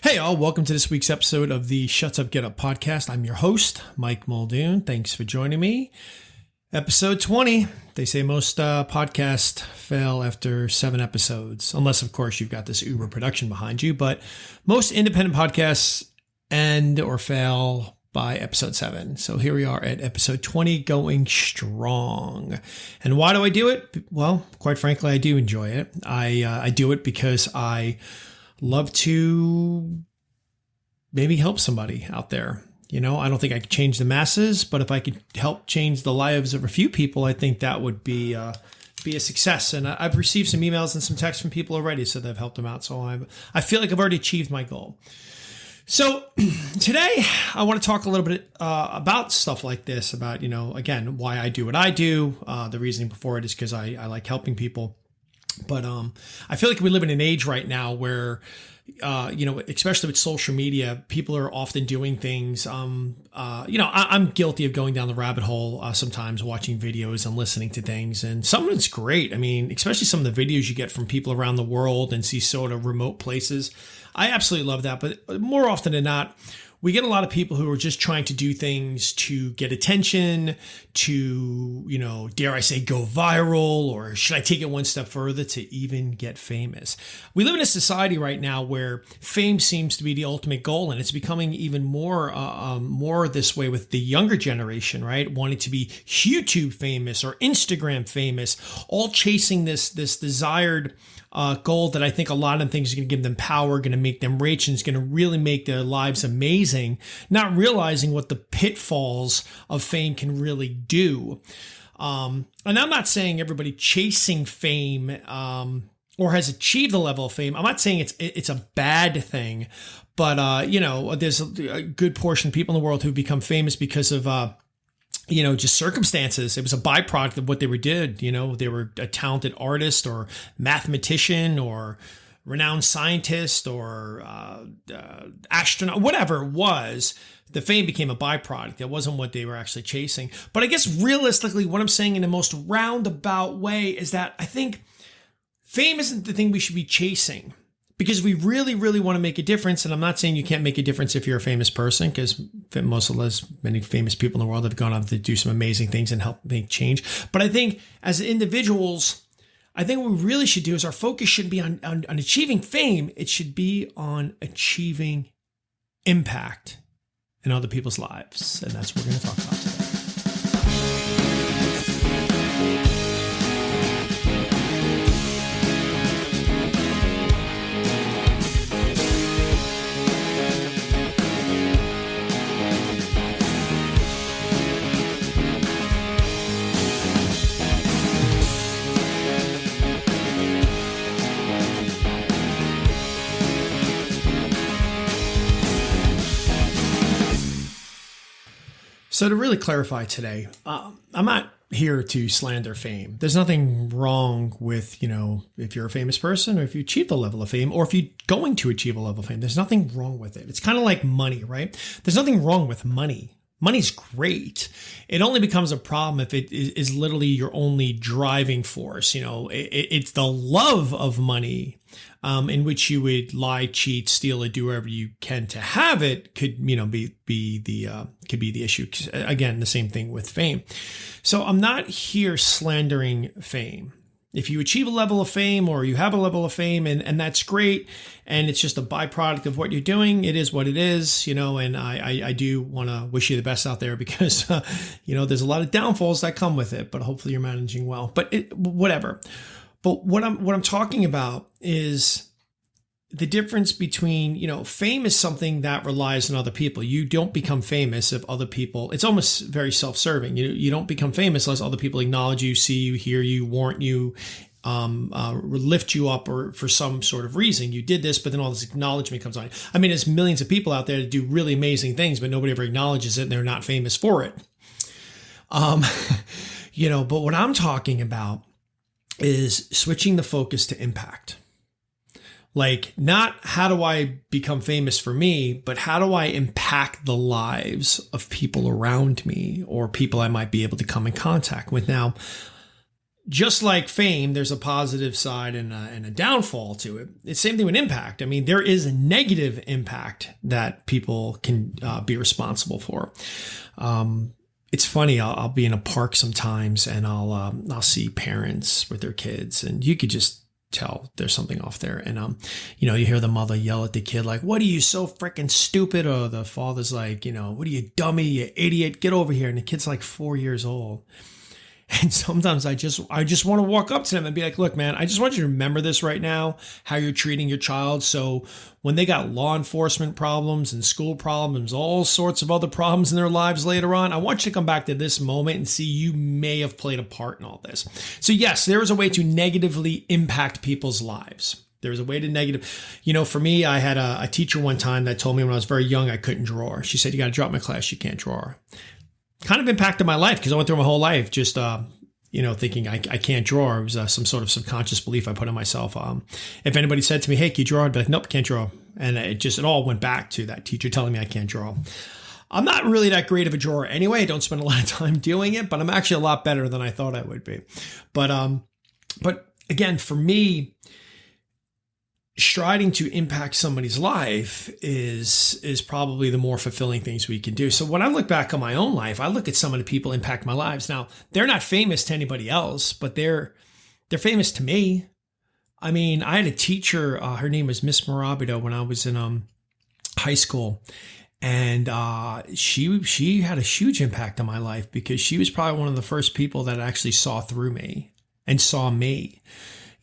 Hey, all, welcome to this week's episode of the Shuts Up Get Up podcast. I'm your host, Mike Muldoon. Thanks for joining me. Episode 20. They say most podcasts fail after 7 episodes, unless, of course, you've got this Uber production behind you. But most independent podcasts end or fail by episode 7. So here we are at episode 20, going strong. And why do I do it? Well, quite frankly, I do enjoy it. I do it because I love to maybe help somebody out there. You know, I don't think I could change the masses, but if I could help change the lives of a few people, I think that would be a success. And I've received some emails and some texts from people already, so they've helped them out. So I feel like I've already achieved my goal. So today I want to talk a little bit about stuff like this, about, again, why I do what I do. The reasoning before it is because I like helping people. But I feel like we live in an age right now where, especially with social media, people are often doing things. I'm guilty of going down the rabbit hole sometimes, watching videos and listening to things. And some of it's great. I mean, especially some of the videos you get from people around the world and see sort of remote places. I absolutely love that. But more often than not, we get a lot of people who are just trying to do things to get attention, to, dare I say, go viral, or should I take it one step further, to even get famous. We live in a society right now where fame seems to be the ultimate goal, and it's becoming even more this way with the younger generation, right? Wanting to be YouTube famous or Instagram famous, all chasing this desired goal that I think a lot of things is going to give them power, going to make them rich, and is going to really make their lives amazing, not realizing what the pitfalls of fame can really do. And I'm not saying everybody chasing fame or has achieved the level of fame. I'm not saying it's a bad thing, but there's a good portion of people in the world who've become famous because of just circumstances. It was a byproduct of what they did. They were a talented artist or mathematician or renowned scientist or astronaut, whatever it was. The fame became a byproduct. That wasn't what they were actually chasing. But I guess realistically, what I'm saying in the most roundabout way is that I think fame isn't the thing we should be chasing. Because we really, really want to make a difference. And I'm not saying you can't make a difference if you're a famous person, because many famous people in the world have gone on to do some amazing things and help make change. But I think as individuals, I think what we really should do is our focus should be on achieving fame. It should be on achieving impact in other people's lives. And that's what we're going to talk about today. So to really clarify today, I'm not here to slander fame. There's nothing wrong with, if you're a famous person or if you achieve the level of fame or if you're going to achieve a level of fame, there's nothing wrong with it. It's kind of like money, right? There's nothing wrong with money. Money's great. It only becomes a problem if it is literally your only driving force. It's the love of money in which you would lie, cheat, steal, or do whatever you can to have it could be the issue. Again, the same thing with fame. So I'm not here slandering fame. If you achieve a level of fame or you have a level of fame and that's great, and it's just a byproduct of what you're doing, it is what it is, and I do want to wish you the best out there because, there's a lot of downfalls that come with it, but hopefully you're managing well, but whatever. But what I'm talking about is the difference between, fame is something that relies on other people. You don't become famous if other people, it's almost very self-serving. You don't become famous unless other people acknowledge you, see you, hear you, warrant you, lift you up, or for some sort of reason you did this, but then all this acknowledgement comes on. I mean, there's millions of people out there that do really amazing things, but nobody ever acknowledges it and they're not famous for it. But what I'm talking about is switching the focus to impact. Like, not how do I become famous for me, but how do I impact the lives of people around me or people I might be able to come in contact with. Now, just like fame, there's a positive side and a downfall to it. It's the same thing with impact. I mean, there is a negative impact that people can be responsible for. It's funny. I'll be in a park sometimes, and I'll see parents with their kids, and you could just tell there's something off there. And you hear the mother yell at the kid like, "What are you, so freaking stupid?" Or the father's like, "What are you, dummy, you idiot? Get over here." And the kid's like 4 years old. And sometimes I just want to walk up to them and be like, "Look, man, I just want you to remember this right now, how you're treating your child. So when they got law enforcement problems and school problems, all sorts of other problems in their lives later on, I want you to come back to this moment and see you may have played a part in all this." So yes, there is a way to negatively impact people's lives. There's a way to for me, I had a teacher one time that told me when I was very young, I couldn't draw. She said, "You got to drop my class. You can't draw." Kind of impacted my life because I went through my whole life just, thinking I can't draw. It was some sort of subconscious belief I put on myself. If anybody said to me, "Hey, can you draw?" I'd be like, "Nope, can't draw." And it all went back to that teacher telling me I can't draw. I'm not really that great of a drawer anyway. I don't spend a lot of time doing it, but I'm actually a lot better than I thought I would be. But again, for me, striding to impact somebody's life is probably the more fulfilling things we can do. So when I look back on my own life, I look at some of the people impact my lives. Now, they're not famous to anybody else, but they're famous to me. I mean, I had a teacher, her name was Miss Morabito when I was in high school. And she had a huge impact on my life because she was probably one of the first people that actually saw through me and saw me.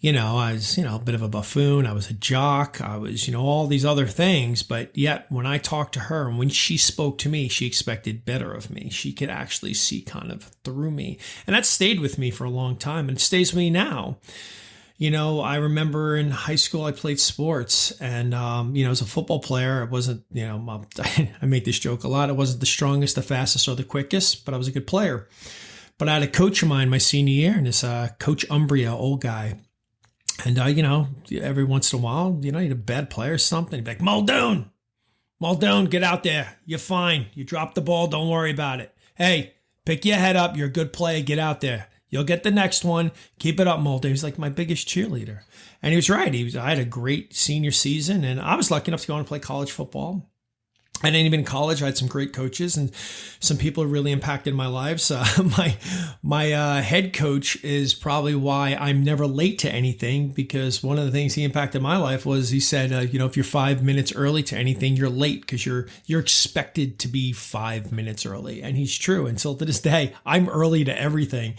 I was, a bit of a buffoon. I was a jock. I was, all these other things. But yet when I talked to her and when she spoke to me, she expected better of me. She could actually see kind of through me. And that stayed with me for a long time and it stays with me now. I remember in high school, I played sports and, as a football player, I wasn't, I make this joke a lot. I wasn't the strongest, the fastest or the quickest, but I was a good player. But I had a coach of mine my senior year and this Coach Umbria, old guy. And, every once in a while, you're a bad player or something. He'd be like, Muldoon, get out there. You're fine. You dropped the ball. Don't worry about it. Hey, pick your head up. You're a good player. Get out there. You'll get the next one. Keep it up, Muldoon. He's like my biggest cheerleader. And he was right. I had a great senior season, and I was lucky enough to go on and play college football. And even in college, I had some great coaches and some people who really impacted my lives. My head coach is probably why I'm never late to anything, because one of the things he impacted my life was he said, if you're 5 minutes early to anything, you're late because you're expected to be 5 minutes early. And he's true. Until to this day, I'm early to everything,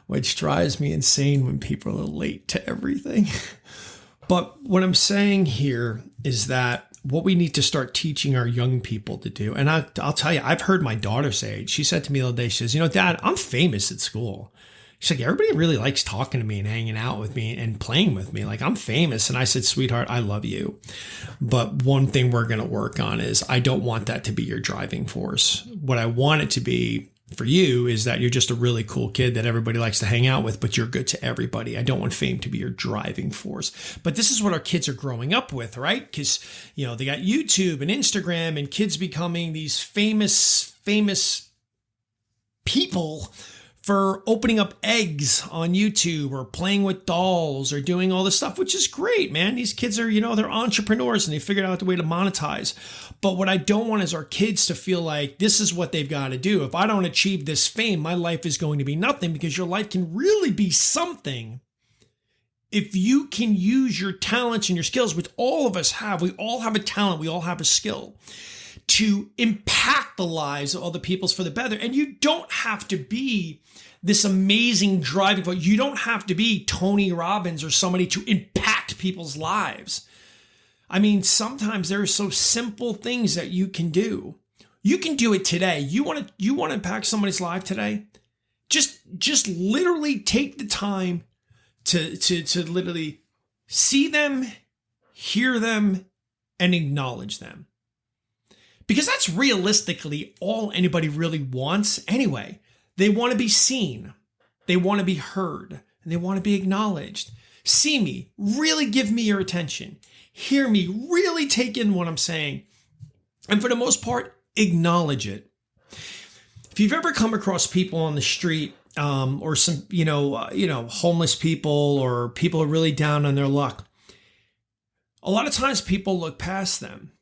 which drives me insane when people are late to everything. But what I'm saying here is that what we need to start teaching our young people to do. And I'll tell you, I've heard my daughter say it. She said to me the other day, she says, Dad, I'm famous at school. She's like, everybody really likes talking to me and hanging out with me and playing with me. Like, I'm famous. And I said, sweetheart, I love you. But one thing we're going to work on is I don't want that to be your driving force. What I want it to be for you is that you're just a really cool kid that everybody likes to hang out with, but you're good to everybody. I don't want fame to be your driving force. But this is what our kids are growing up with, right? Because, they got YouTube and Instagram and kids becoming these famous people for opening up eggs on YouTube or playing with dolls or doing all this stuff, which is great, man. These kids are, they're entrepreneurs and they figured out the way to monetize. But what I don't want is our kids to feel like this is what they've got to do. If I don't achieve this fame, my life is going to be nothing, because your life can really be something if you can use your talents and your skills, which all of us have. We all have a talent. We all have a skill to impact the lives of other people's for the better. And you don't have to be this amazing driving force. You don't have to be Tony Robbins or somebody to impact people's lives. I mean, sometimes there are so simple things that you can do. You can do it today. You want to impact somebody's life today? Just literally take the time to literally see them, hear them, and acknowledge them. Because that's realistically all anybody really wants anyway. They want to be seen. They want to be heard. And they want to be acknowledged. See me. Really give me your attention. Hear me. Really take in what I'm saying. And for the most part, acknowledge it. If you've ever come across people on the street or some, homeless people or people who are really down on their luck. A lot of times people look past them.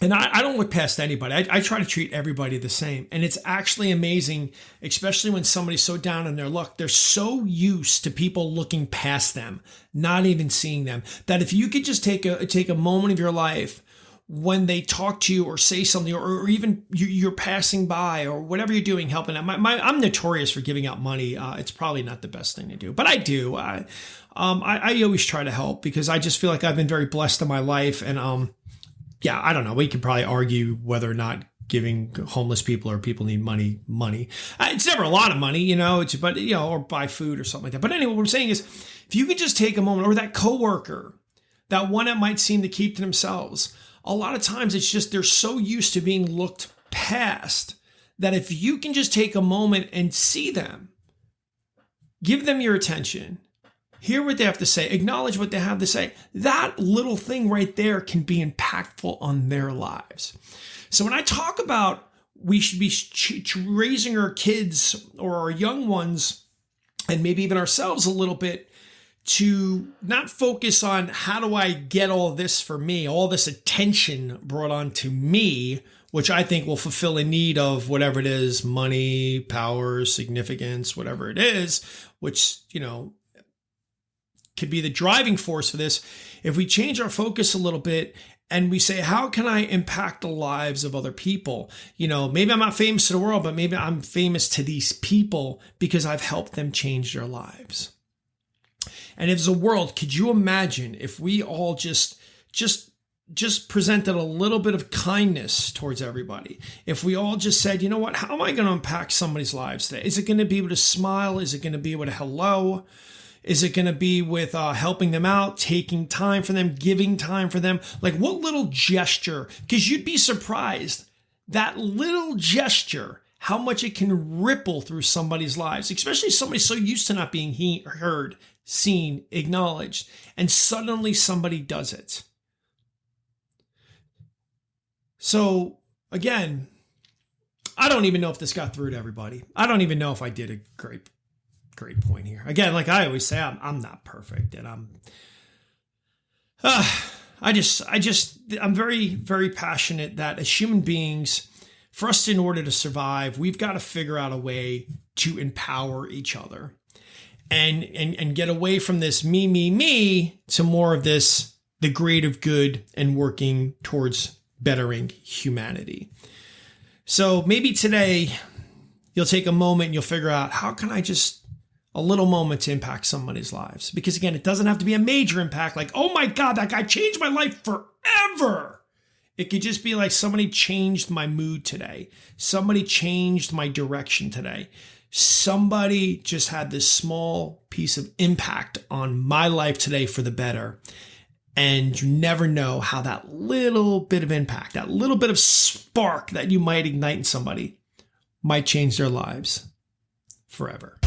And I don't look past anybody. I try to treat everybody the same. And it's actually amazing, especially when somebody's so down on their luck. They're so used to people looking past them, not even seeing them, that if you could just take a moment of your life when they talk to you or say something, or even you're passing by or whatever you're doing, helping them. I'm notorious for giving out money. It's probably not the best thing to do, but I do. I always try to help because I just feel like I've been very blessed in my life. And yeah, I don't know. We could probably argue whether or not giving homeless people or people need money. It's never a lot of money, or buy food or something like that. But anyway, what I'm saying is, if you could just take a moment, or that coworker, that one that might seem to keep to themselves, a lot of times it's just they're so used to being looked past that if you can just take a moment and see them, give them your attention, hear what they have to say, acknowledge what they have to say, that little thing right there can be impactful on their lives. So when I talk about we should be raising our kids or our young ones, and maybe even ourselves a little bit, to not focus on how do I get all this for me, all this attention brought on to me, which I think will fulfill a need of whatever it is, money, power, significance, whatever it is, which, could be the driving force for this. If we change our focus a little bit and we say, how can I impact the lives of other people? Maybe I'm not famous to the world, but maybe I'm famous to these people because I've helped them change their lives. And as a world, could you imagine if we all just presented a little bit of kindness towards everybody? If we all just said, you know what, how am I going to impact somebody's lives today? Is it going to be with a smile? Is it going to be with a hello? Is it going to be with helping them out, taking time for them, giving time for them? Like what little gesture? Because you'd be surprised that little gesture, how much it can ripple through somebody's lives, especially somebody so used to not being heard, seen, acknowledged, and suddenly somebody does it. So again, I don't even know if this got through to everybody. I don't even know if I did a great point here. Again, like I always say, I'm not perfect, and I'm very, very passionate that as human beings, for us, in order to survive, we've got to figure out a way to empower each other and get away from this me to more of this, the creative good and working towards bettering humanity. So maybe today you'll take a moment and you'll figure out, how can I just a little moment to impact somebody's lives? Because again, it doesn't have to be a major impact like, oh my God, that guy changed my life forever. It could just be like, somebody changed my mood today. Somebody changed my direction today. Somebody just had this small piece of impact on my life today for the better. And you never know how that little bit of impact, that little bit of spark that you might ignite in somebody might change their lives forever.